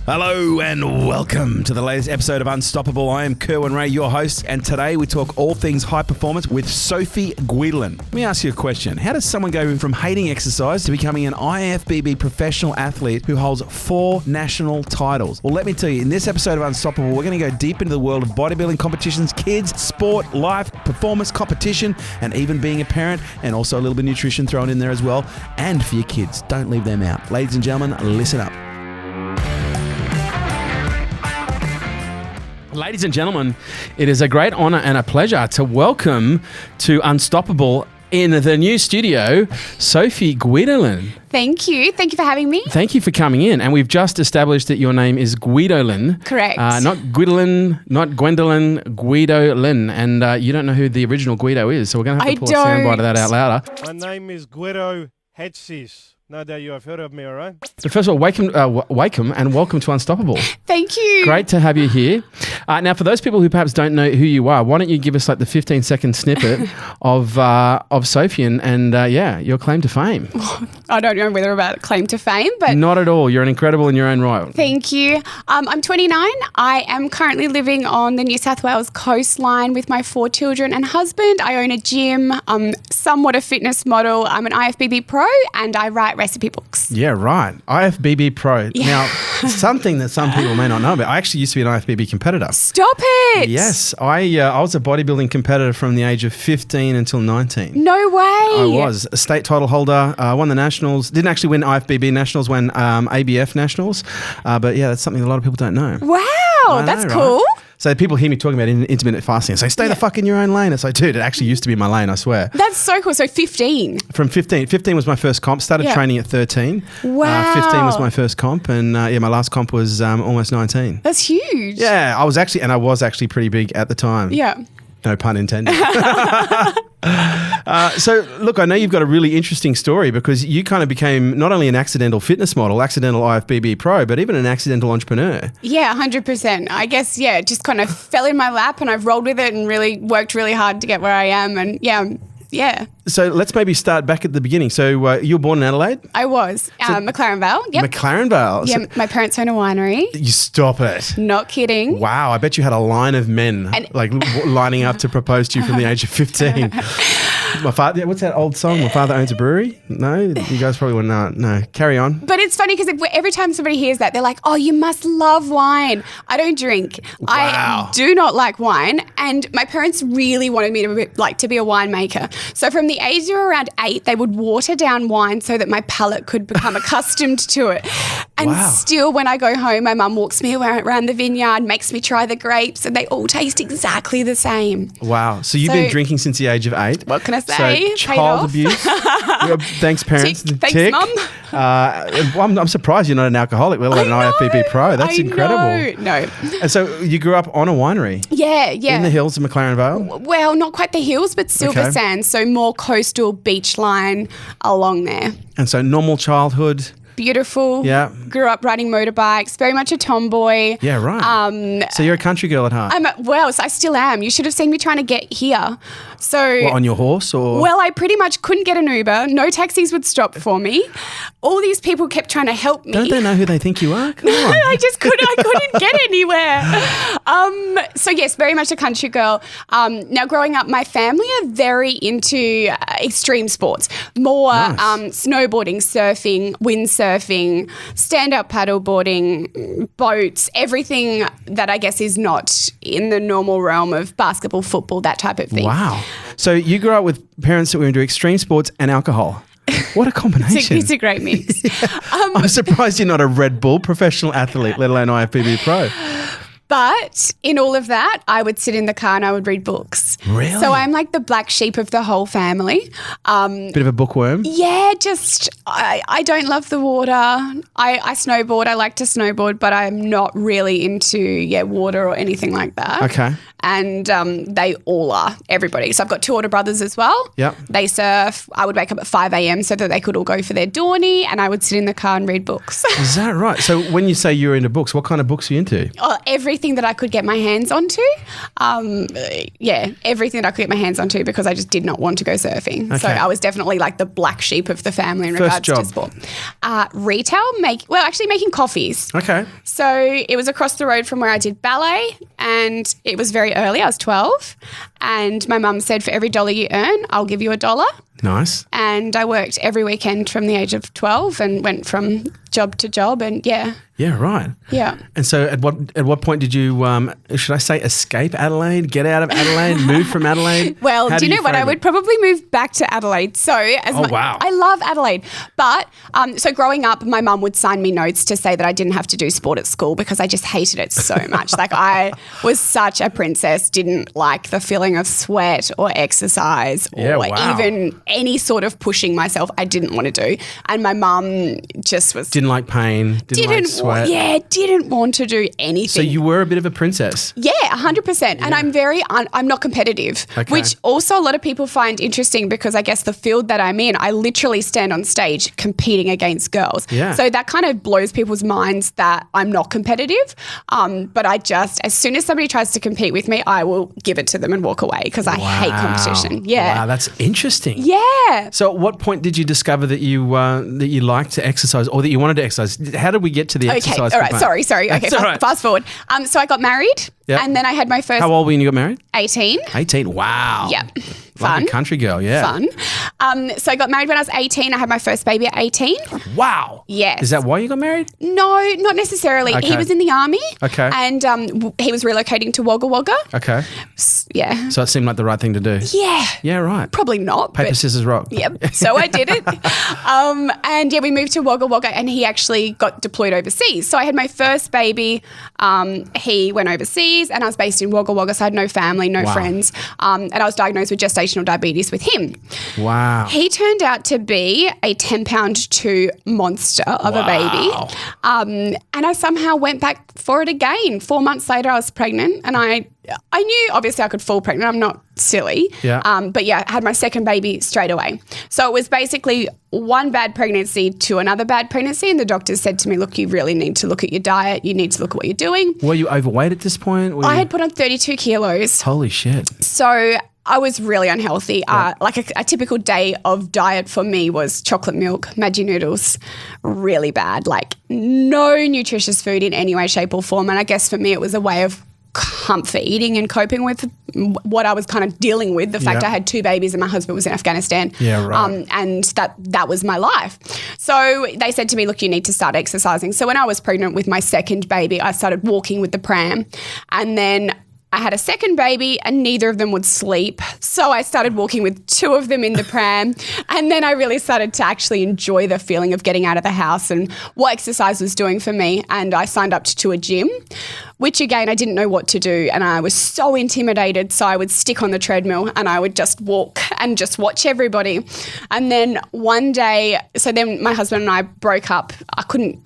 Hello and welcome to the latest episode of Unstoppable. I am Kerwin Ray, your host, and today we talk all things high performance with Sophie Guidolin. Let me ask you a question. How does someone go from hating exercise to becoming an IFBB professional athlete who holds 4 national titles? Well, let me tell you, in this episode of Unstoppable, we're going to go deep into the world of bodybuilding competitions, kids, sport, life, performance, competition, and even being a parent, and also a little bit of nutrition thrown in there as well. And for your kids, don't leave them out. Ladies and gentlemen, listen up. Ladies and gentlemen, it is a great honour and a pleasure to welcome to Unstoppable in the new studio, Sophie Guidolin. Thank you. Thank you for having me. Thank you for coming in. And we've just established that your name is Guidolin. Correct. Not Guidolin, not Gwendolyn, Guidolin. And you don't know who the original Guido is, so we're going to have to pull a soundbite of that out louder. My name is Guido Hedges. No doubt you have heard of me, all right? So first of all, welcome and welcome to Unstoppable. Thank you. Great to have you here. Now, for those people who perhaps don't know who you are, why don't you give us like the 15-second snippet of Sophie and your claim to fame? I don't know whether about claim to fame, but... Not at all. You're an incredible in your own right. Thank you. I'm 29. I am currently living on the New South Wales coastline with my 4 children and husband. I own a gym. I'm somewhat a fitness model. I'm an IFBB pro and I write recipe books. Yeah, right. IFBB pro. Yeah. Now, something that some people may not know about, I actually used to be an IFBB competitor. Stop it! Yes. I was a bodybuilding competitor from the age of 15 until 19. No way! I was. A state title holder, won the Nationals, didn't actually win IFBB Nationals, won ABF Nationals. But yeah, that's something a lot of people don't know. Wow, that's cool. Right? So people hear me talking about intermittent fasting and say, stay the fuck in your own lane. It's like, dude, it actually used to be my lane, I swear. That's so cool. So 15. From 15. 15 was my first comp. Started training at 13. Wow. 15 was my first comp. And my last comp was almost 19. That's huge. Yeah, I was actually pretty big at the time. Yeah. No pun intended. So, look, I know you've got a really interesting story because you kind of became not only an accidental fitness model, accidental IFBB pro, but even an accidental entrepreneur. Yeah, 100%. I guess, it just kind of fell in my lap and I've rolled with it and really worked really hard to get where I am. And yeah. So let's maybe start back at the beginning. So you were born in Adelaide? I was. McLaren Vale. Yep. McLaren Vale. Yeah, my parents own a winery. You stop it. Not kidding. Wow. I bet you had a line of men lining up to propose to you from the age of 15. My father, what's that old song? My father owns a brewery? No? You guys probably wouldn't know. No. Carry on. But it's funny because every time somebody hears that, they're like, oh, you must love wine. I don't drink. Wow. I do not like wine. And my parents really wanted me to be a winemaker. So from the age of around 8, they would water down wine so that my palate could become accustomed to it. And still, when I go home, my mum walks me around the vineyard, makes me try the grapes, and they all taste exactly the same. Wow. So you've been drinking since the age of 8. What can I say? So child abuse. Thanks, parents. Thanks, Mum. I'm surprised you're not an alcoholic, let alone an IFBB pro. That's incredible. No. And so you grew up on a winery? Yeah. In the hills of McLaren Vale? Well, not quite the hills, but Silver Sands, so more coastal beach line along there. And so normal childhood? Beautiful. Yeah. Grew up riding motorbikes, very much a tomboy. Yeah, right. So you're a country girl at heart? I still am. You should have seen me trying to get here. So on your horse or? Well, I pretty much couldn't get an Uber. No taxis would stop for me. All these people kept trying to help me. Don't they know who they think you are? Come on. I just couldn't. I couldn't get anywhere. So yes, very much a country girl. Now growing up, my family are very into extreme sports. More snowboarding, surfing, windsurfing, stand-up paddleboarding, boats, everything that I guess is not in the normal realm of basketball, football, that type of thing. Wow. So you grew up with parents that were into extreme sports and alcohol. What a combination. It's a great mix. I'm surprised you're not a Red Bull professional athlete, let alone IFBB pro. But in all of that, I would sit in the car and I would read books. Really? So I'm like the black sheep of the whole family. Bit of a bookworm? Yeah, just I don't love the water. I snowboard. I like to snowboard, but I'm not really into water or anything like that. Okay. And they all are, everybody. So I've got 2 older brothers as well. Yep. They surf. I would wake up at 5 a.m. so that they could all go for their Dawny, and I would sit in the car and read books. Is that right? So when you say you're into books, what kind of books are you into? Oh, everything everything that I could get my hands onto. Everything that I could get my hands onto because I just did not want to go surfing. Okay. So I was definitely like the black sheep of the family in regards to sport. Retail, making coffees. Okay. So it was across the road from where I did ballet, and it was very early. I was 12, and my mum said, for every dollar you earn, I'll give you $1. Nice. And I worked every weekend from the age of 12 and went from job to job, and Yeah, right. Yeah. And so at what point did you, should I say, escape Adelaide, get out of Adelaide, move from Adelaide? Well, How do you know what? I would probably move back to Adelaide. So wow. I love Adelaide. But so growing up, my mum would sign me notes to say that I didn't have to do sport at school because I just hated it so much. Like I was such a princess, didn't like the feeling of sweat or exercise or even any sort of pushing myself. I didn't want to do. And my mum just was... Didn't like pain, didn't like sweat. Didn't want to do anything. So you were a bit of a princess. Yeah, 100%. And I'm not competitive, which also a lot of people find interesting because I guess the field that I'm in, I literally stand on stage competing against girls. Yeah. So that kind of blows people's minds that I'm not competitive. But I just, as soon as somebody tries to compete with me, I will give it to them and walk away because I hate competition. Yeah. Wow, that's interesting. Yeah. So at what point did you discover that you liked to exercise or that you wanted to exercise? How did we get to the exercise? All right. component? Sorry. Okay. That's all right. Fast forward. So I got married and then I had my first... How old were you when you got married? 18. 18. Wow. Yep. Like Fun. a country girl, yeah. Fun. So I got married when I was 18. I had my first baby at 18. Wow. Yes. Is that why you got married? No, not necessarily. Okay. He was in the army. Okay. And he was relocating to Wagga Wagga. Okay. Yeah. So it seemed like the right thing to do. Yeah. Yeah, right. Probably not. Paper, scissors, rock. Yep. So I did it. And we moved to Wagga Wagga and he actually got deployed overseas. So I had my first baby. He went overseas and I was based in Wagga Wagga, so I had no family, no friends. And I was diagnosed with gestational diabetes with him. Wow. He turned out to be a 10-pound monster of a baby. And I somehow went back for it again. 4 months later, I was pregnant and I knew obviously I could fall pregnant. I'm not silly. Yeah. But I had my second baby straight away. So it was basically one bad pregnancy to another bad pregnancy. And the doctors said to me, look, you really need to look at your diet. You need to look at what you're doing. Were you overweight at this point? I had put on 32 kilos. Holy shit. So I was really unhealthy. Like a typical day of diet for me was chocolate milk, Maggi noodles, really bad. Like no nutritious food in any way, shape or form. And I guess for me it was a way of comfort eating and coping with what I was kind of dealing with. The fact I had 2 babies and my husband was in Afghanistan. Yeah, right. And that was my life. So they said to me, look, you need to start exercising. So when I was pregnant with my second baby, I started walking with the pram. And then I had a second baby and neither of them would sleep. So I started walking with 2 of them in the pram. And then I really started to actually enjoy the feeling of getting out of the house and what exercise was doing for me. And I signed up to a gym, which again, I didn't know what to do. And I was so intimidated. So I would stick on the treadmill and I would just walk and just watch everybody. And then one day, so then my husband and I broke up. I couldn't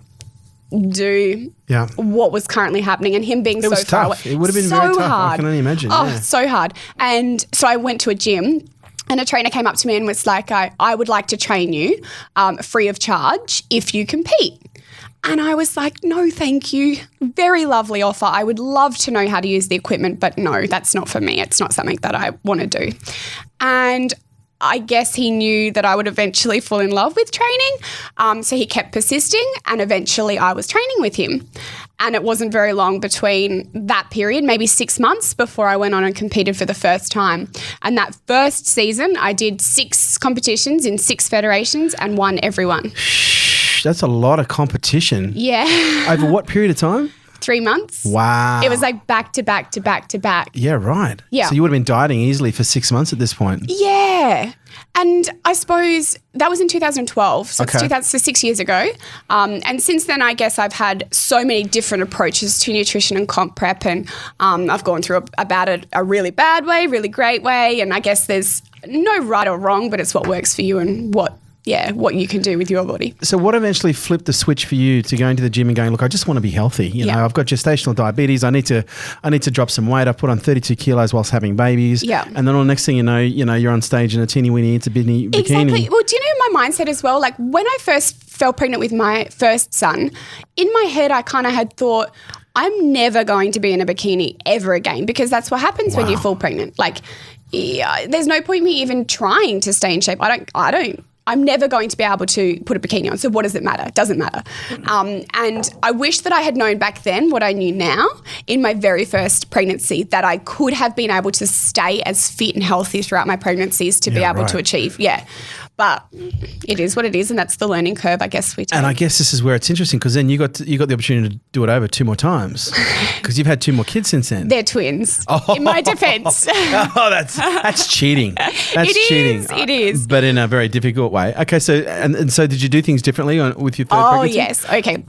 do what was currently happening and him being so far away. It would have been very tough. I can only imagine. Oh, so hard. And so I went to a gym and a trainer came up to me and was like, I would like to train you free of charge if you compete. And I was like, no, thank you. Very lovely offer. I would love to know how to use the equipment, but no, that's not for me. It's not something that I want to do. And I guess he knew that I would eventually fall in love with training. So he kept persisting and eventually I was training with him. And it wasn't very long between that period, maybe 6 months before I went on and competed for the first time. And that first season, I did 6 competitions in 6 federations and won every one. That's a lot of competition. Yeah. Over what period of time? 3 months. Wow. It was like back to back to back to back. Yeah, right. Yeah. So you would have been dieting easily for 6 months at this point. Yeah. And I suppose that was in 2012. So it's 6 years ago. And since then, I guess I've had so many different approaches to nutrition and comp prep. And I've gone through about it a really bad way, really great way. And I guess there's no right or wrong, but it's what works for you and what you can do with your body. So what eventually flipped the switch for you to going to the gym and going, look, I just want to be healthy. You know, I've got gestational diabetes. I need to drop some weight. I've put on 32 kilos whilst having babies. Yeah. And then all the next thing you know, you're on stage in a teeny weeny bikini. Exactly. Well, do you know my mindset as well? Like when I first fell pregnant with my first son, in my head, I kind of had thought, I'm never going to be in a bikini ever again, because that's what happens when you fall pregnant. Like, there's no point me even trying to stay in shape. I'm never going to be able to put a bikini on. So what does it matter? It doesn't matter. And I wish that I had known back then what I knew now in my very first pregnancy, that I could have been able to stay as fit and healthy throughout my pregnancies to be able to achieve. Yeah. But it is what it is, and that's the learning curve, I guess, we take. And I guess this is where it's interesting, because then you got the opportunity to do it over 2 more times, because you've had 2 more kids since then. They're twins, in my defence. Oh, that's cheating. That's cheating. It is. But in a very difficult way. Okay, so and so did you do things differently with your third pregnancy? Oh, yes. Okay.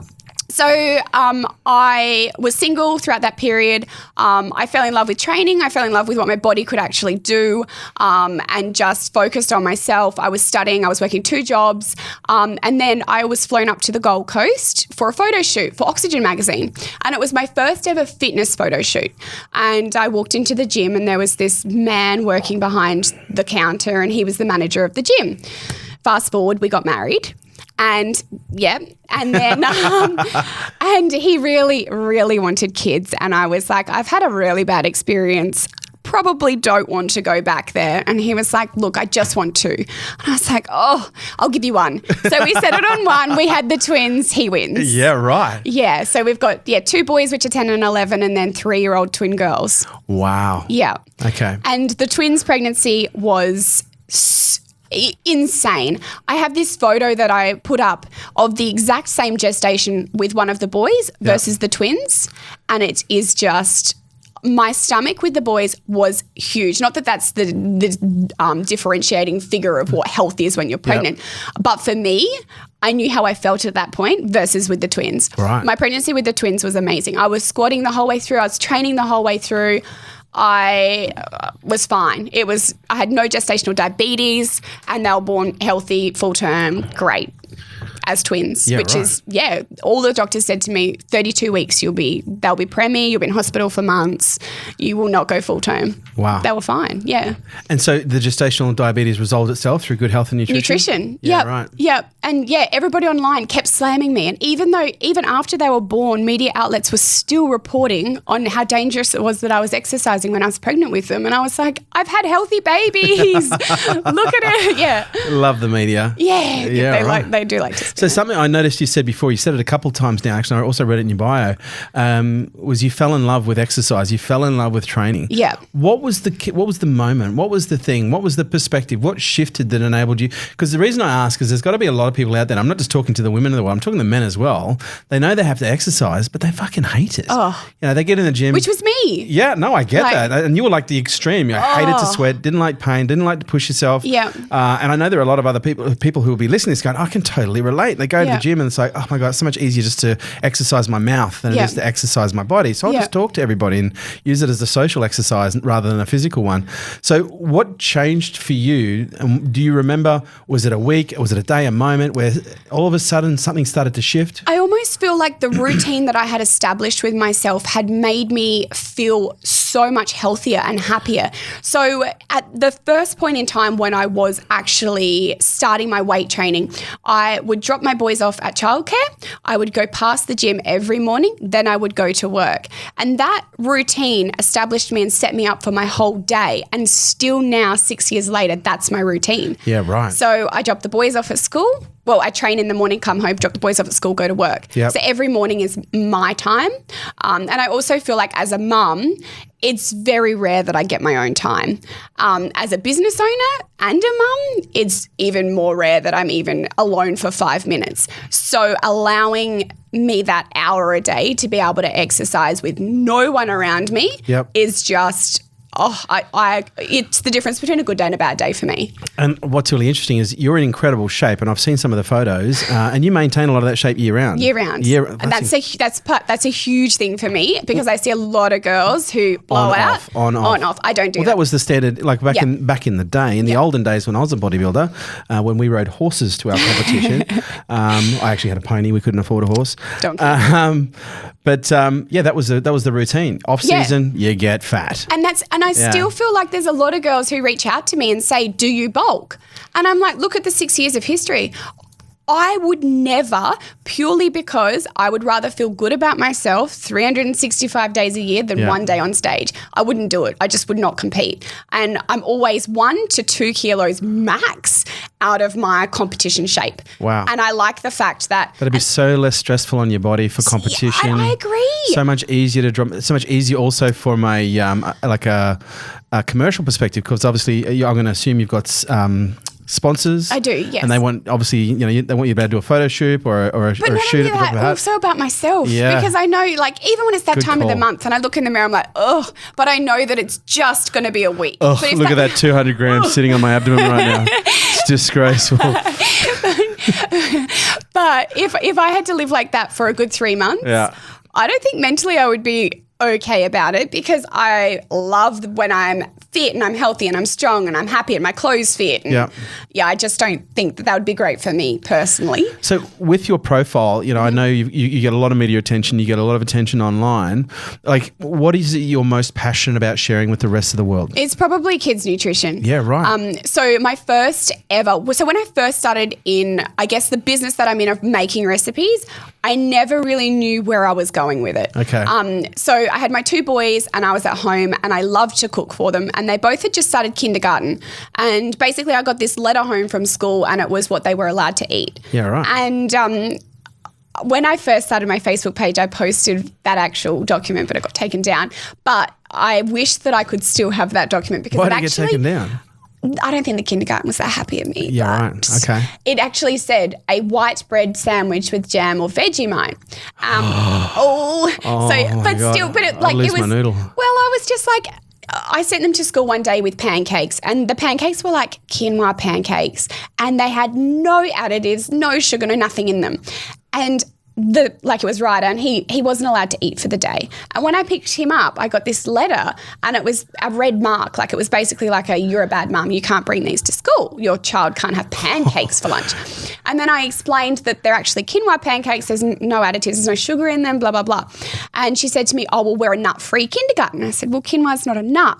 So I was single throughout that period. I fell in love with training. I fell in love with what my body could actually do, and just focused on myself. I was studying. I was working 2 jobs. And then I was flown up to the Gold Coast for a photo shoot for Oxygen magazine. And it was my first ever fitness photo shoot. And I walked into the gym, and there was this man working behind the counter, and he was the manager of the gym. Fast forward, we got married. And then and he really, really wanted kids. And I was like, I've had a really bad experience. Probably don't want to go back there. And he was like, look, I just want 2. And I was like, oh, I'll give you 1. So we settled on 1. We had the twins. He wins. Yeah, right. Yeah. So we've got 2 boys, which are 10 and 11, and then 3-year-old twin girls. Wow. Yeah. Okay. And the twins' pregnancy was insane. I have this photo that I put up of the exact same gestation with one of the boys versus the twins, and it is just, my stomach with the boys was huge. Not that that's the differentiating figure of what health is when you're pregnant, but for me, I knew how I felt at that point versus with the twins. Right. My pregnancy with the twins was amazing. I was squatting the whole way through. I was training the whole way through. I was fine. I had no gestational diabetes, and they were born healthy, full term, great, as twins, is, all the doctors said to me, 32 weeks, they'll be preemie, you'll be in hospital for months, you will not go full term. Wow. They were fine, yeah. And so the gestational diabetes resolved itself through good health and nutrition? Yeah, right. Yeah. And everybody online kept slamming me. And even after they were born, media outlets were still reporting on how dangerous it was that I was exercising when I was pregnant with them. And I was like, I've had healthy babies. Look at it. Yeah. Love the media. Yeah. They do like to spin. So something I noticed you said before, you said it a couple of times now, actually, I also read it in your bio, was you fell in love with exercise. You fell in love with training. Yeah. What was the moment? What was the thing? What was the perspective? What shifted that enabled you? Because the reason I ask is there's got to be a lot of people out there. I'm not just talking to the women of the world. I'm talking to the men as well. They know they have to exercise, but they fucking hate it. Oh. They get in the gym. Which was me. Yeah, no, I get that. And you were like the extreme. You hated to sweat, didn't like pain, didn't like to push yourself. Yeah. And I know there are a lot of other people who will be listening to this going, I can totally relate. They go to the gym and it's like, oh my God, it's so much easier just to exercise my mouth than it is to exercise my body. So I'll just talk to everybody and use it as a social exercise rather than a physical one. So what changed for you? Do you remember, was it a week? Was it a day, a moment where all of a sudden something started to shift? I almost feel like the routine that I had established with myself had made me feel so much healthier and happier. So at the first point in time when I was actually starting my weight training, I would drop my boys off at childcare. I would go past the gym every morning. Then I would go to work. And that routine established me and set me up for my whole day. And still now, 6 years later, that's my routine. Yeah, right. So I drop the boys off at school. Well, I train in the morning, come home, drop the boys off at school, go to work. Yep. So every morning is my time. And I also feel like as a mum, it's very rare that I get my own time. As a business owner and a mum, it's even more rare that I'm even alone for 5 minutes. So allowing me that hour a day to be able to exercise with no one around me is just... it's the difference between a good day and a bad day for me. And what's really interesting is you're in incredible shape, and I've seen some of the photos, and you maintain a lot of that shape year round. Year round. And that's a huge thing for me because I see a lot of girls who blow out. On off. I don't do that. Well, that was the standard, like back in the day, in the olden days when I was a bodybuilder, when we rode horses to our competition. I actually had a pony. We couldn't afford a horse. That was the routine. Off season, you get fat. And I still feel like there's a lot of girls who reach out to me and say, do you bulk? And I'm like, look at the 6 years of history. I would never, purely because I would rather feel good about myself 365 days a year than one day on stage. I wouldn't do it. I just would not compete. And I'm always 1 to 2 kilos max out of my competition shape. Wow. And I like the fact that... That'd be so less stressful on your body for competition. I agree. So much easier to drop. So much easier also from a commercial perspective, because obviously I'm going to assume you've got sponsors. I do, yes. And they want, obviously, they want you to be able to do a photo shoot or a shoot at the top of the hat. Also about myself. Yeah. Because I know, like, even when it's that Good time call. of the month and I look in the mirror, I'm like, ugh, but I know that it's just going to be a week. Oh, But if look at that 200 grams sitting on my abdomen right now. It's disgraceful. But if I had to live like that for a good 3 months, I don't think mentally I would be okay about it, because I love when I'm fit and I'm healthy and I'm strong and I'm happy and my clothes fit. And I just don't think that would be great for me personally. So with your profile, I know you get a lot of media attention, you get a lot of attention online. Like, what is it you're most passionate about sharing with the rest of the world? It's probably kids' nutrition. Yeah, right. So my first ever, so when I first started in, I guess, the business that I'm in of making recipes, I never really knew where I was going with it. Okay. So I had my 2 boys and I was at home and I loved to cook for them, and they both had just started kindergarten. And basically I got this letter home from school and it was what they were allowed to eat. Yeah, right. And when I first started my Facebook page, I posted that actual document, but it got taken down. But I wish that I could still have that document, because Why did it get taken down? I don't think the kindergarten was that happy at me. Yeah, right. Okay. It actually said a white bread sandwich with jam or Vegemite. I lose my noodle. Well, I was just like, I sent them to school one day with pancakes, and the pancakes were like quinoa pancakes, and they had no additives, no sugar, no nothing in them. And it was Ryder, and he wasn't allowed to eat for the day. And when I picked him up, I got this letter, and it was a red mark. Like, it was basically like you're a bad mum. You can't bring these to school. Your child can't have pancakes for lunch. And then I explained that they're actually quinoa pancakes. There's no additives. There's no sugar in them, blah, blah, blah. And she said to me, oh, well, we're a nut-free kindergarten. I said, well, quinoa's not a nut.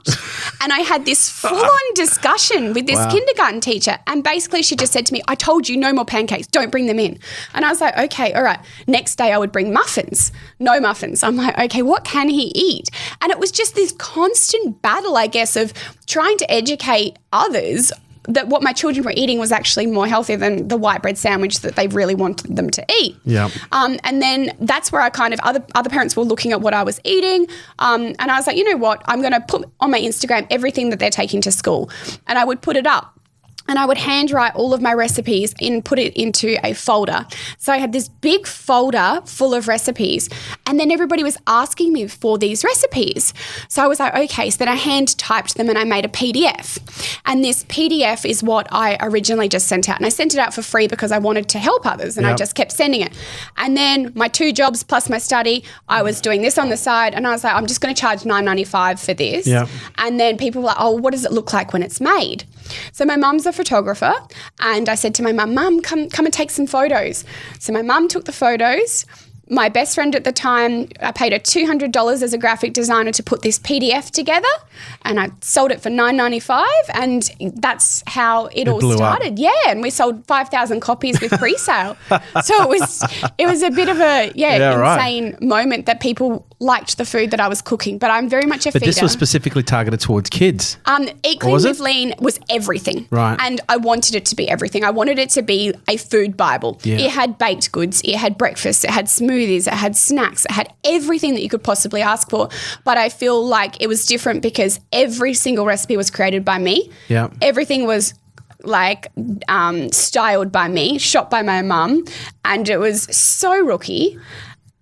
And I had this full-on discussion with this kindergarten teacher. And basically she just said to me, I told you no more pancakes. Don't bring them in. And I was like, okay, all right. Next day I would bring muffins. No muffins. I'm like, okay, what can he eat? And it was just this constant battle, I guess, of trying to educate others that what my children were eating was actually more healthy than the white bread sandwich that they really wanted them to eat. Yeah. And then that's where I kind of, other parents were looking at what I was eating. And I was like, you know what? I'm going to put on my Instagram everything that they're taking to school. And I would put it up. And I would handwrite all of my recipes and put it into a folder. So I had this big folder full of recipes, and then everybody was asking me for these recipes. So I was like, okay, so then I hand typed them and I made a PDF. And this PDF is what I originally just sent out. And I sent it out for free because I wanted to help others, and I just kept sending it. And then my 2 jobs plus my study, I was doing this on the side, and I was like, I'm just going to charge $9.95 for this. Yeah. And then people were like, oh, what does it look like when it's made? So my mum's a photographer, and I said to my mum, come and take some photos. So my mum took the photos. My best friend at the time, I paid her $200 as a graphic designer to put this PDF together, and I sold it for $9.95, and that's how it all started. Yeah, and we sold 5,000 copies with pre-sale. So it was a bit of a insane moment that people liked the food that I was cooking. But I'm very much a feeder. But this was specifically targeted towards kids. Eat Clean Live Lean was everything. Right. And I wanted it to be everything. I wanted it to be a food Bible. Yeah. It had baked goods, it had breakfast, it had smoothies, it had snacks, it had everything that you could possibly ask for. But I feel like it was different because every single recipe was created by me. Yeah. Everything was styled by me, shot by my mum, and it was so rookie.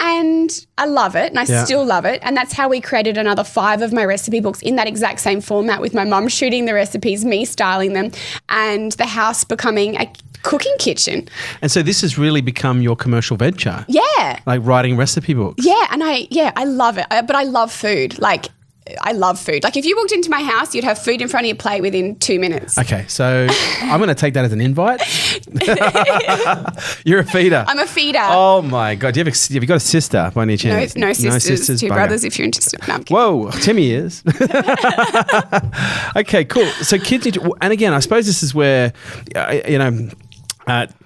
And I love it, and I still love it. And that's how we created another 5 of my recipe books in that exact same format, with my mum shooting the recipes, me styling them, and the house becoming a cooking kitchen. And so this has really become your commercial venture. Yeah. Like writing recipe books. Yeah, and I love it. But I love food. I love food. Like, if you walked into my house, you'd have food in front of your plate within 2 minutes. Okay, so I'm going to take that as an invite. You're a feeder. I'm a feeder. Oh my God. Have you got a sister by any chance? No sisters. 2 bugger. brothers if you're interested. No, I'm kidding. Whoa, Timmy is. Okay, cool. So kids need to, and again, I suppose this is where,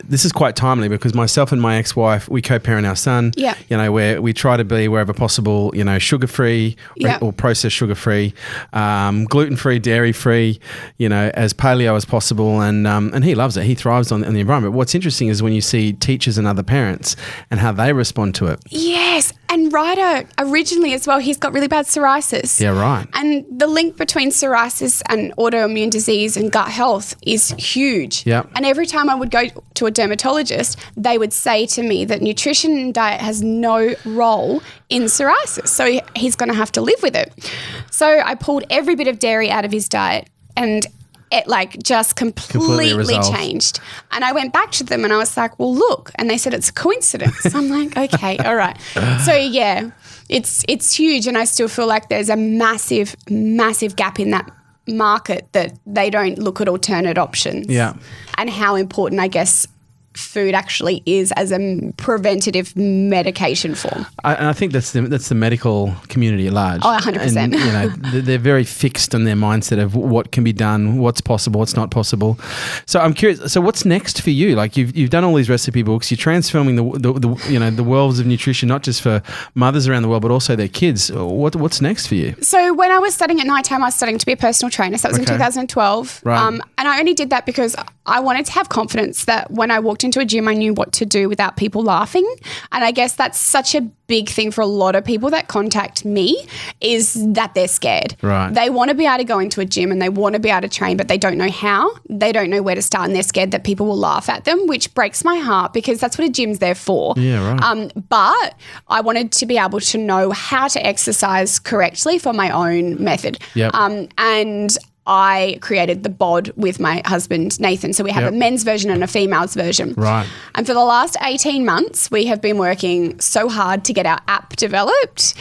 This is quite timely because myself and my ex-wife, we co-parent our son. Yeah. You know, where we try to be wherever possible, you know, sugar-free or processed sugar-free, gluten-free, dairy-free, you know, as paleo as possible. And he loves it. He thrives on the environment. What's interesting is when you see teachers and other parents and how they respond to it. Yes. And Ryder, originally as well, he's got really bad psoriasis. Yeah, right. And the link between psoriasis and autoimmune disease and gut health is huge. Yeah. And every time I would go to a dermatologist, they would say to me that nutrition and diet has no role in psoriasis. So he's going to have to live with it. So I pulled every bit of dairy out of his diet and it just completely changed. And I went back to them and I was like, well, look. And they said it's a coincidence. I'm like, okay, all right. So yeah, it's huge. And I still feel like there's a massive, massive gap in that market that they don't look at alternate options. Yeah. And how important, I guess, food actually is as a preventative medication form. And I think that's the medical community at large. Oh, 100%. And, you know, they're very fixed on their mindset of what can be done, what's possible, what's not possible. So I'm curious. So what's next for you? Like you've done all these recipe books. You're transforming the worlds of nutrition, not just for mothers around the world, but also their kids. What's next for you? So when I was studying at night time, I was studying to be a personal trainer. So that was in 2012. Right. And I only did that because I wanted to have confidence that when I walked into a gym, I knew what to do without people laughing. And I guess that's such a big thing for a lot of people that contact me is that they're scared. Right. They want to be able to go into a gym and they want to be able to train, but they don't know how. They don't know where to start and they're scared that people will laugh at them, which breaks my heart because that's what a gym's there for. Yeah, right. But I wanted to be able to know how to exercise correctly for my own method. Yep. And I created the bod with my husband, Nathan. So we have a men's version and a female's version. Right. And for the last 18 months, we have been working so hard to get our app developed.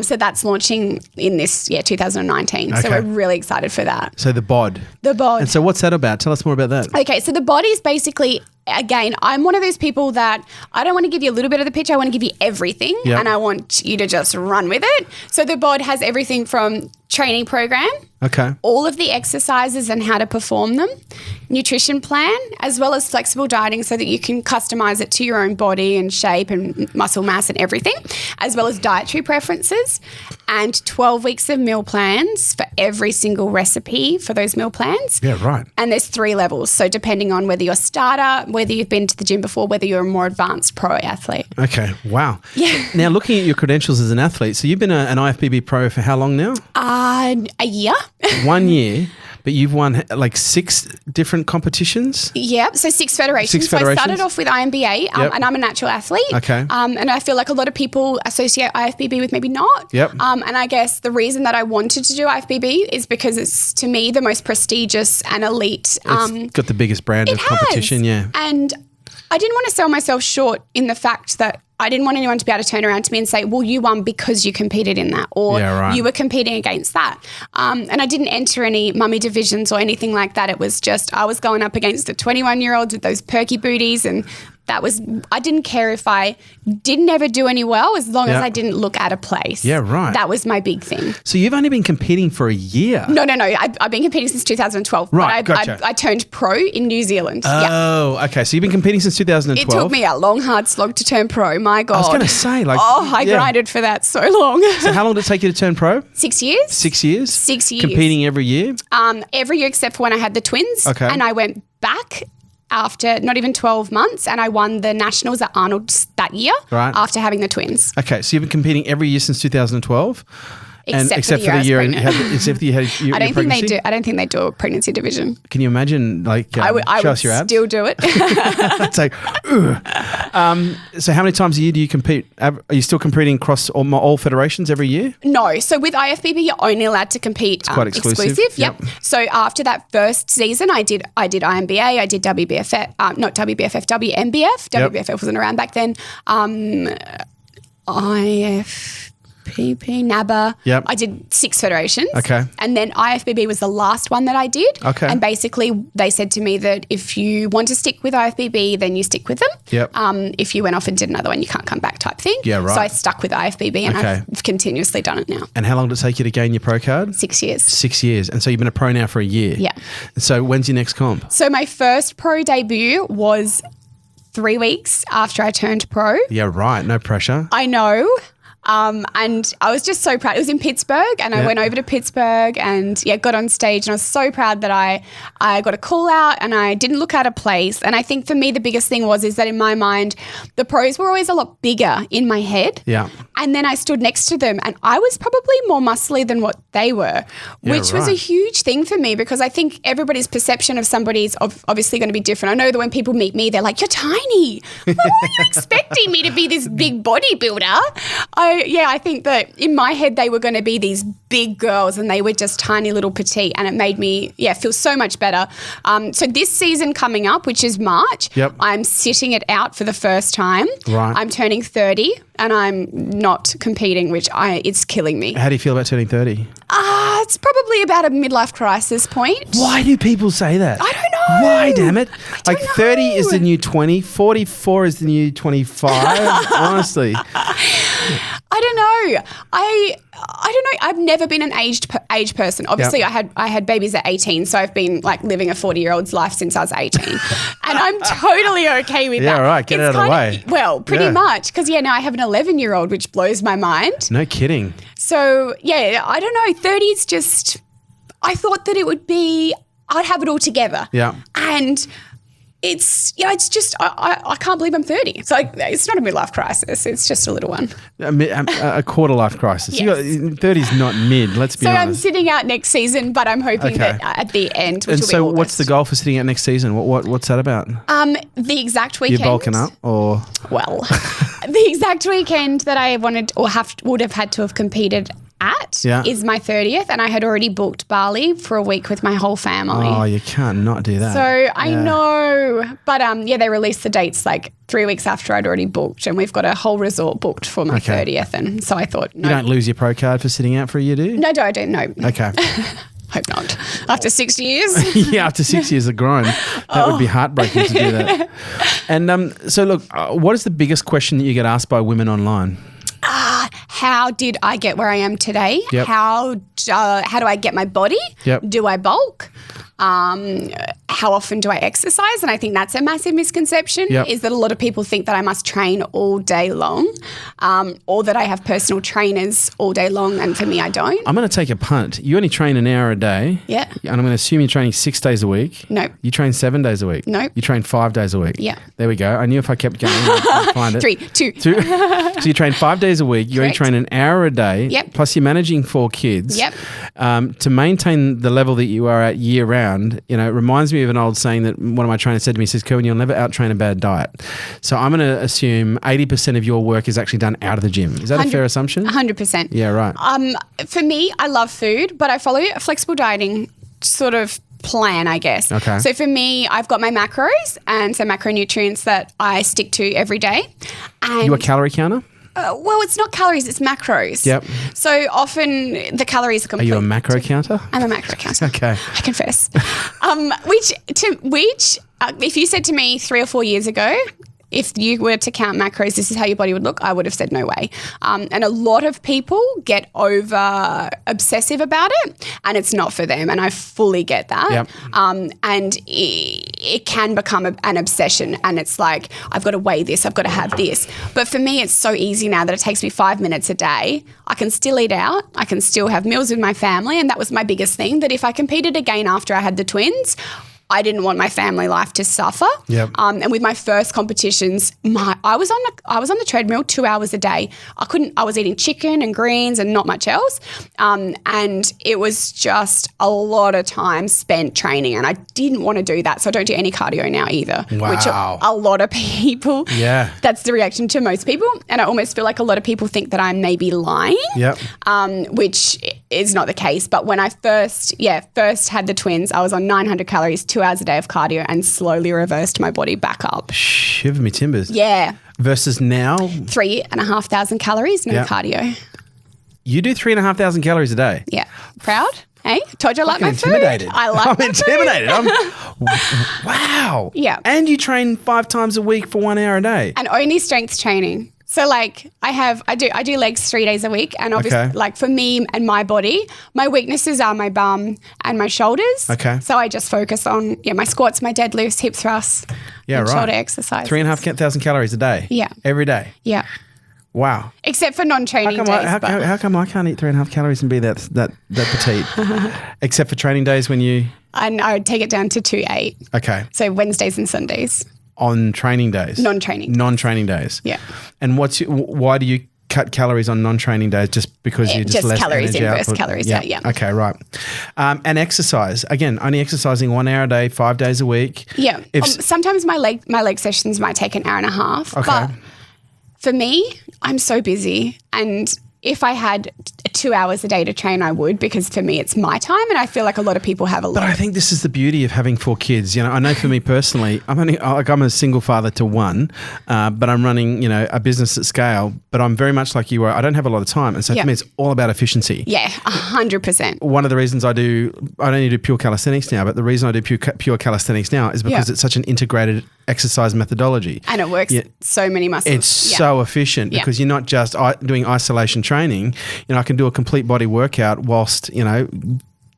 So that's launching in this 2019. Okay. So we're really excited for that. So the bod. The bod. And so what's that about? Tell us more about that. Okay, so the bod is basically, again, I'm one of those people that I don't want to give you a little bit of the picture. I want to give you everything and I want you to just run with it. So the bod has everything from training program, all of the exercises and how to perform them, nutrition plan, as well as flexible dieting so that you can customize it to your own body and shape and muscle mass and everything, as well as dietary preferences and 12 weeks of meal plans for every single recipe for those meal plans. Yeah, right. And there's 3 levels. So depending on whether you're a starter, whether you've been to the gym before, whether you're a more advanced pro athlete. Okay, wow. Yeah. Now, looking at your credentials as an athlete, so you've been an IFBB pro for how long now? A year. 1 year, but you've won like 6 different competitions? Yep, so 6 federations. So I started off with IMBA and I'm a natural athlete. Okay. And I feel like a lot of people associate IFBB with maybe not. Yep. And I guess the reason that I wanted to do IFBB is because it's, to me, the most prestigious and elite. It's got the biggest brand of competition, yeah. And I didn't want to sell myself short in the fact that I didn't want anyone to be able to turn around to me and say, well, you won because you competed in that or you were competing against that. And I didn't enter any mummy divisions or anything like that. It was just I was going up against the 21-year-olds with those perky booties and I didn't care if I didn't ever do any well as long as I didn't look out of place. Yeah, right. That was my big thing. So you've only been competing for a year? No. I've been competing since 2012. Right, but gotcha. I turned pro in New Zealand. Oh, okay. So you've been competing since 2012? It took me a long, hard slog to turn pro. My God. I was going to say, I grinded for that so long. So how long did it take you to turn pro? 6 years. 6 years? 6 years. Competing every year? Every year except for when I had the twins. Okay. And I went back after not even 12 months and I won the nationals at Arnold's that year after having the twins. Okay, so you've been competing every year since 2012? Except for the year you had your I don't pregnancy? think they do. I don't think they do a pregnancy division. Can you imagine? I would us your abs? still do it. It's like, so how many times a year do you compete? Are you still competing across all federations every year? No. So with IFBB, you're only allowed to compete quite exclusive. Yep. So after that first season, I did IMBA, I did WBFF, not WBFF, WMBF. WBFF wasn't around back then. IFBB. PP, NABA. Yep. I did 6 federations. Okay. And then IFBB was the last one that I did. Okay. And basically they said to me that if you want to stick with IFBB, then you stick with them. Yep. If you went off and did another one, you can't come back type thing. Yeah, right. So I stuck with IFBB and Okay. I've continuously done it now. And how long did it take you to gain your pro card? 6 years. 6 years. And so you've been a pro now for a year. Yeah. So when's your next comp? So my first pro debut was 3 weeks after I turned pro. Yeah, right. No pressure. I know. And I was just so proud. It was in Pittsburgh and I went over to Pittsburgh and got on stage and I was so proud that I got a call out and I didn't look out of place. And I think for me the biggest thing is that in my mind the pros were always a lot bigger in my head. Yeah. And then I stood next to them and I was probably more muscly than what they were, which was a huge thing for me because I think everybody's perception of somebody is obviously going to be different. I know that when people meet me, they're like, you're tiny. Why are you expecting me to be this big bodybuilder? I think that in my head they were going to be these big girls and they were just tiny little petite and it made me feel so much better. So this season coming up, which is March, I'm sitting it out for the first time. Right. I'm turning 30 and I'm not competing, which it's killing me. How do you feel about turning 30? It's probably about a midlife crisis point. Why do people say that? I don't know. Why, damn it? I Like don't 30 know. is the new 20, 44 is the new 25, honestly. I don't know. I don't know. I've never been an age person. Obviously, I had babies at 18, so I've been like living a 40-year-old's life since I was 18, and I'm totally okay with that. Yeah, right. Get it out of the way. Well, pretty much, because now I have an 11-year-old, which blows my mind. No kidding. So I don't know. 30 is just. I thought that it would be. I'd have it all together. Yeah. And. It's just I can't believe I'm 30. So it's not a midlife crisis. It's just a little one. A quarter life crisis. Yes. 30 is not mid, let's be So honest. I'm sitting out next season, but I'm hoping that at the end, which And will so be what's the August. goal for sitting out next season? What's that about? The exact weekend. You're bulking up or? Well, the exact weekend that I wanted or would have had to have competed at is my 30th, and I had already booked Bali for a week with my whole family. Oh, you can't not do that. So I know, but they released the dates like 3 weeks after I'd already booked, and we've got a whole resort booked for my 30th, and so I thought, no. You don't lose your pro card for sitting out for a year, do you? No, I don't. No. Okay. Hope not. After 6 years. Yeah, after 6 years of grind, that would be heartbreaking to do that. And so look, what is the biggest question that you get asked by women online? How did I get where I am today? Yep. How do I get my body? Yep. Do I bulk? How often do I exercise? And I think that's a massive misconception is that a lot of people think that I must train all day long or that I have personal trainers all day long, and for me, I don't. I'm going to take a punt. You only train an hour a day. Yeah. And I'm going to assume you're training 6 days a week. Nope. You train 7 days a week. Nope. You train 5 days a week. Yeah. There we go. I knew if I kept going, I'd find it. 3, 2. So you train 5 days a week. You only Correct. train an hour a day. Yep. Plus you're managing 4 kids. Yep. To maintain the level that you are at year round, it reminds me of an old saying that one of my trainers said to me. He says, Kerwin, you'll never out-train a bad diet. So I'm going to assume 80% of your work is actually done out of the gym. Is that a fair assumption? 100%. Yeah, right. For me, I love food, but I follow a flexible dieting sort of plan, I guess. Okay. So for me, I've got my macros and so macronutrients that I stick to every day. And You a calorie counter? well, it's not calories, it's macros. Yep. So often the calories are Are completely you a macro counter? I'm a macro counter. Okay. I confess. If you said to me 3 or 4 years ago, if you were to count macros, this is how your body would look, I would have said no way. And a lot of people get over obsessive about it and it's not for them. And I fully get that. Yep. And it can become an obsession and it's like, I've got to weigh this, I've got to have this. But for me, it's so easy now that it takes me 5 minutes a day. I can still eat out. I can still have meals with my family. And that was my biggest thing, that if I competed again after I had the twins, I didn't want my family life to suffer. Yep. And with my first competitions, I was on the treadmill 2 hours a day. I was eating chicken and greens and not much else. And it was just a lot of time spent training and I didn't want to do that. So I don't do any cardio now either. Wow. Which a lot of people, that's the reaction to most people. And I almost feel like a lot of people think that I'm maybe lying. Yep. Which is not the case. But when I first had the twins, I was on 900 calories, 2 hours a day of cardio and slowly reversed my body back up. Shiver me timbers. Yeah. Versus now? 3,500 calories, no cardio. You do 3,500 calories a day. Yeah. Proud? Hey, told you I like my intimidated. food. I like I'm my intimidated. Wow. Yeah. And you train 5 times a week for 1 hour a day. And only strength training. So like I do legs 3 days a week, and obviously Okay. like for me and my body, my weaknesses are my bum and my shoulders. Okay. So I just focus on my squats, my deadlifts, hip thrusts, and shoulder exercises. 3,500 calories a day. Yeah. Every day. Yeah. Wow. Except for non-training days. How come I can't eat 3.5 calories and be that petite? Except for training days when you... And I would take it down to 2.8. Okay. So Wednesdays and Sundays. On training days? Non-training days. Yeah. And why do you cut calories on non-training days? Just because you're just less calories energy in versus output? calories out, yeah. Okay, right. And exercise. Again, only exercising 1 hour a day, 5 days a week. Yeah. Sometimes my leg sessions might take an hour and a half. Okay. But for me, I'm so busy, and if I had 2 hours a day to train, I would, because for me it's my time, and I feel like a lot of people have a lot. But I think this is the beauty of having 4 kids. You know, I know for me personally, I'm a single father to one, but I'm running, a business at scale. But I'm very much like you are. I don't have a lot of time, and so for me, it's all about efficiency. Yeah, 100%. One of the reasons I don't do pure calisthenics now, but the reason I do pure calisthenics now is because it's such an integrated exercise methodology, and it works so many muscles. It's so efficient because you're not just doing isolation training. I can do a complete body workout whilst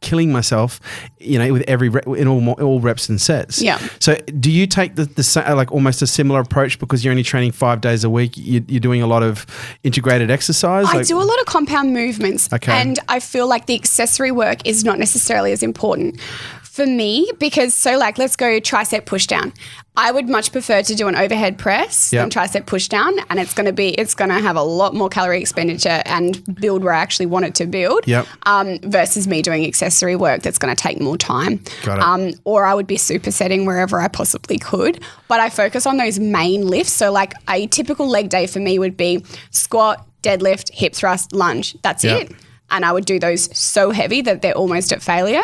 killing myself, with every in all reps and sets. Yeah. So do you take the almost a similar approach because you're only training 5 days a week? You're doing a lot of integrated exercise. I do a lot of compound movements, and I feel like the accessory work is not necessarily as important for me, because let's go tricep push down. I would much prefer to do an overhead press than tricep push down, and it's going to have a lot more calorie expenditure and build where I actually want it to build. Versus me doing accessory work that's going to take more time. Got it. Or I would be supersetting wherever I possibly could, but I focus on those main lifts. So like a typical leg day for me would be squat, deadlift, hip thrust, lunge. That's it. And I would do those so heavy that they're almost at failure.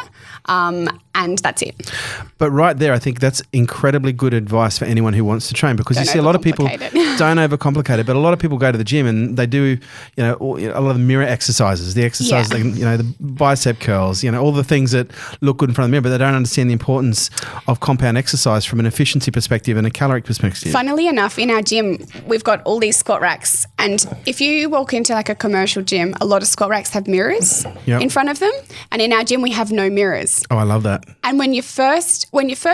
And that's it. But right there, I think that's incredibly good advice for anyone who wants to train, because you see a lot of people don't overcomplicate it, but a lot of people go to the gym and they do, a lot of mirror exercises, the exercises, the bicep curls, all the things that look good in front of the mirror, but they don't understand the importance of compound exercise from an efficiency perspective and a caloric perspective. Funnily enough, in our gym, we've got all these squat racks, and if you walk into like a commercial gym, a lot of squat racks have mirrors in front of them, and in our gym we have no mirrors. Oh, I love that. And when you first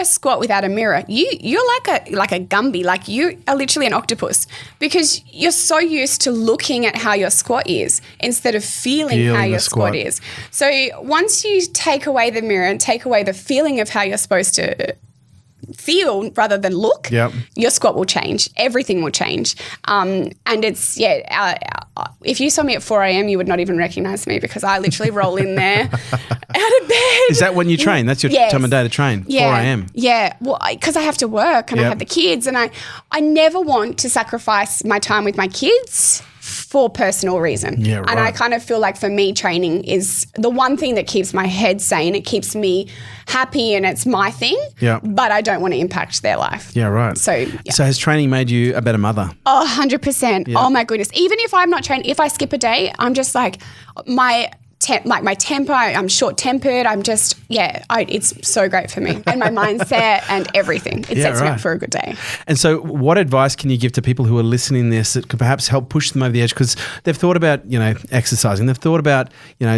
squat without a mirror, you're like a Gumby, like you are literally an octopus, because you're so used to looking at how your squat is instead of feeling how your squat is. So once you take away the mirror and take away the feeling of how you're supposed to feel rather than look, your squat will change. Everything will change. And it's, if you saw me at 4 a.m, you would not even recognize me, because I literally roll in there out of bed. Is that when you train? That's your time of day to train, 4 a.m? Yeah. Well, because I have to work and I have the kids, and I never want to sacrifice my time with my kids for personal reason. Yeah, right. And I kind of feel like for me, training is the one thing that keeps my head sane. It keeps me happy, and it's my thing. Yeah. But I don't want to impact their life. Yeah, right. So has training made you a better mother? Oh, 100%. Yeah. Oh my goodness. Even if I'm not training, if I skip a day, I'm just like my temper, I'm short-tempered. I'm just, it's so great for me. And my mindset and everything. It sets me up for a good day. And so what advice can you give to people who are listening to this that could perhaps help push them over the edge? Because they've thought about, exercising. They've thought about,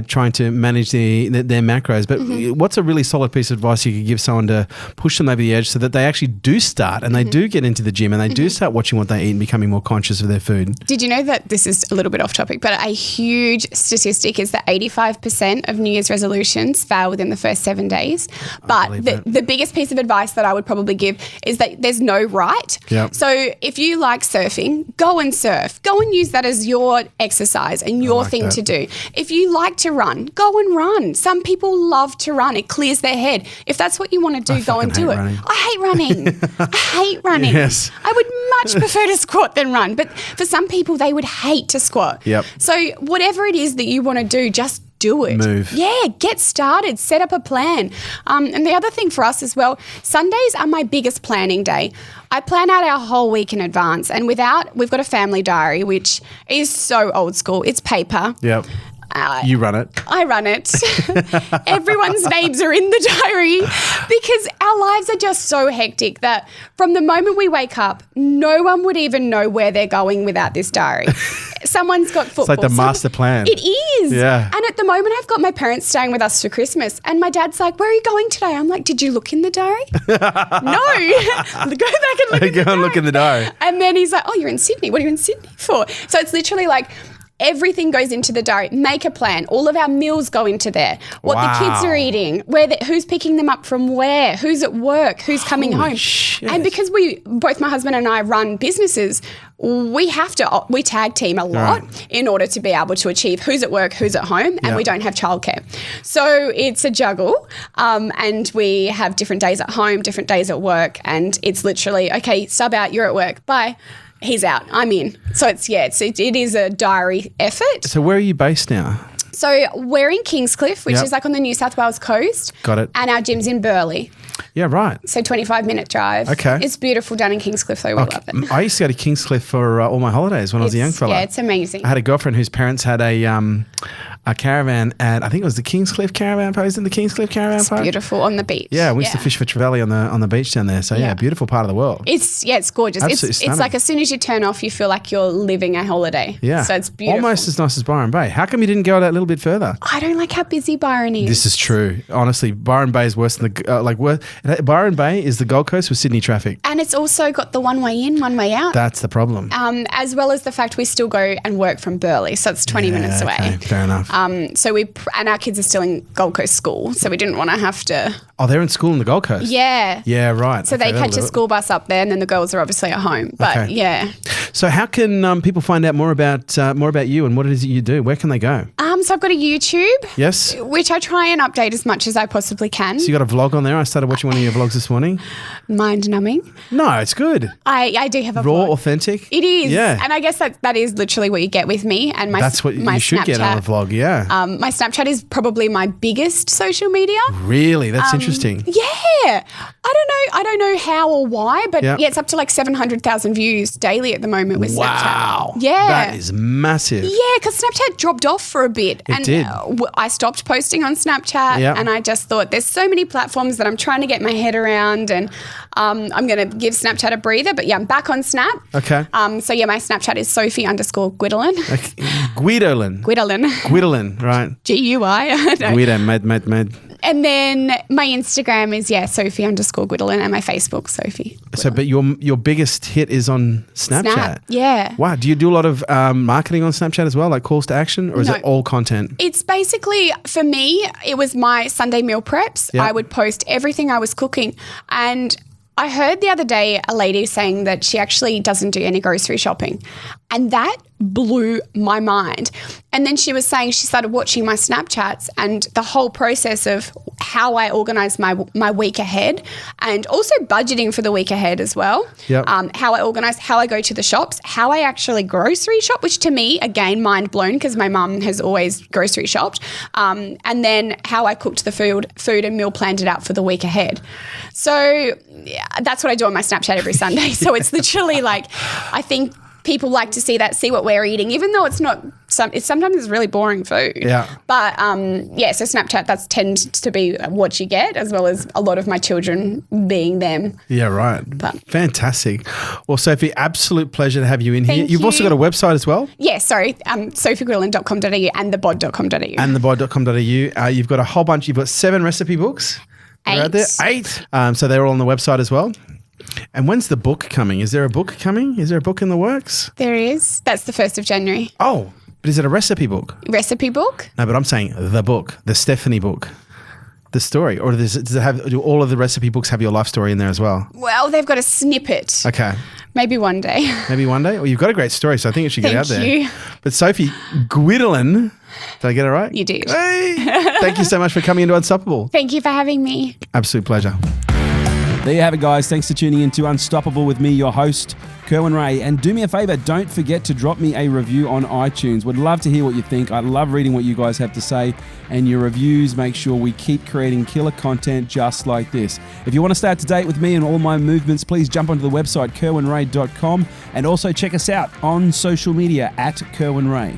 trying to manage their macros. But what's a really solid piece of advice you could give someone to push them over the edge so that they actually do start and they do get into the gym and they do start watching what they eat and becoming more conscious of their food? Did you know that this is a little bit off topic, but a huge statistic is that 85% of New Year's resolutions fail within the first 7 days. But the biggest piece of advice that I would probably give is that there's no right. Yep. So if you like surfing, go and surf. Go and use that as your exercise and your thing to do. If you like to run, go and run. Some people love to run. It clears their head. If that's what you want to do, go and do it. I hate running. I hate running. Yes. I would much prefer to squat than run. But for some people, they would hate to squat. Yep. So whatever it is that you want to do, just do it. Move. Yeah, get started, set up a plan. And the other thing for us as well, Sundays are my biggest planning day. I plan out our whole week in advance, and we've got a family diary, which is so old school. It's paper. Yep. You run it. I run it. Everyone's names are in the diary because our lives are just so hectic that from the moment we wake up, no one would even know where they're going without this diary. Someone's got football. It's like the master plan. It is. Yeah. And at the moment, I've got my parents staying with us for Christmas, and my dad's like, "Where are you going today?" I'm like, "Did you look in the diary?" No. Go back and look in the diary. Go and look in the diary. And then he's like, "Oh, you're in Sydney. What are you in Sydney for?" So it's literally like everything goes into the diary. Make a plan. All of our meals go into there. What the kids are eating, who's picking them up from where, who's at work, who's coming home. Shit. And because both my husband and I run businesses, we tag team a lot in order to be able to achieve who's at work, who's at home, and we don't have childcare. So it's a juggle, and we have different days at home, different days at work, and it's literally, okay, sub out, you're at work, bye. He's out, I'm in. So it is a diary effort. So where are you based now? So we're in Kingscliff, which is like on the New South Wales coast. Got it. And our gym's in Burleigh. Yeah, right. So 25-minute drive. Okay. It's beautiful down in Kingscliff, so we love it. I used to go to Kingscliff for all my holidays when I was a young fella. Yeah, it's amazing. I had a girlfriend whose parents had a caravan at, I think it was the Kingscliff Caravan Park. Isn't the Kingscliff Caravan Park? Beautiful on the beach. Yeah, we used to fish for trevally on the beach down there. So yeah, beautiful part of the world. It's gorgeous. Absolutely It's like as soon as you turn off, you feel like you're living a holiday. Yeah. So it's beautiful. Almost as nice as Byron Bay. How come you didn't go that little bit further? I don't like how busy Byron is. This is true. Honestly, Byron Bay is worse than Byron Bay is the Gold Coast with Sydney traffic. And it's also got the one way in, one way out. That's the problem. As well as the fact we still go and work from Burleigh, so it's 20 minutes away. Okay, fair enough. And our kids are still in Gold Coast school, so we didn't want to have to. Oh, they're in school in the Gold Coast? Yeah. Yeah, right. So they catch a school bus up there, and then the girls are obviously at home. But yeah. So how can people find out more about you and what it is that you do? Where can they go? So I've got a YouTube. Yes. Which I try and update as much as I possibly can. So you got a vlog on there? I started watching one of your vlogs this morning. Mind numbing. No, it's good. I do have a raw, vlog. authentic. It is. Yeah. And I guess that is literally what you get with me and my That's what my you should Snapchat. get on a vlog, yeah. My Snapchat is probably my biggest social media. Really? That's interesting. Yeah. I don't know how or why, but yeah, it's up to like 700,000 views daily at the moment with Snapchat. Wow. Yeah. That is massive. Yeah, because Snapchat dropped off for a bit. It did. I stopped posting on Snapchat and I just thought there's so many platforms that I'm trying to get my head around and I'm going to give Snapchat a breather. But yeah, I'm back on Snap. Okay. So yeah, my Snapchat is Sophie_Guidolin. Okay. Guidolin, right. G-U-I. Guido, mad. And then my Instagram is, Sophie_Guidolin and my Facebook, Sophie. So, but your biggest hit is on Snapchat? Snap, yeah. Wow. Do you do a lot of marketing on Snapchat as well, like calls to action, or is it all content? It's basically, for me, it was my Sunday meal preps. Yeah. I would post everything I was cooking. And I heard the other day a lady saying that she actually doesn't do any grocery shopping. And that blew my mind. And then she was saying she started watching my Snapchats and the whole process of how I organize my week ahead and also budgeting for the week ahead as well. Yep. How I organize, how I go to the shops, how I actually grocery shop, which to me, again, mind blown because my mum has always grocery shopped. And then how I cooked the food and meal planned it out for the week ahead. So yeah, that's what I do on my Snapchat every Sunday. So it's literally like, I think people like to see what we're eating, even though it's not. Sometimes it's really boring food. Yeah. But so Snapchat tends to be what you get, as well as a lot of my children being them. Yeah, right. Fantastic. Well, Sophie, absolute pleasure to have you in here. You've also got a website as well. Yeah, sorry, sophieguidolin.com.au and thebod.com.au. And thebod.com.au. You've got a whole bunch. You've got 7 recipe books. 8. Right there. 8. So they're all on the website as well. And when's the book coming? Is there a book coming? Is there a book in the works? There is. That's the 1st of January. Oh, but is it a recipe book? Recipe book? No, but I'm saying the book, the Stephanie book, the story. Or do all of the recipe books have your life story in there as well? Well, they've got a snippet. Okay. Maybe one day. Maybe one day? Well, you've got a great story, so I think it should get out there. Thank you. But Sophie Guidolin, did I get it right? You did. Hey! Thank you so much for coming into Unstoppable. Thank you for having me. Absolute pleasure. There you have it, guys. Thanks for tuning in to Unstoppable with me, your host, Kerwin Ray. And do me a favor, don't forget to drop me a review on iTunes. Would love to hear what you think. I love reading what you guys have to say. And your reviews make sure we keep creating killer content just like this. If you want to stay up to date with me and all my movements, please jump onto the website, kerwinray.com. And also check us out on social media at Kerwin Ray.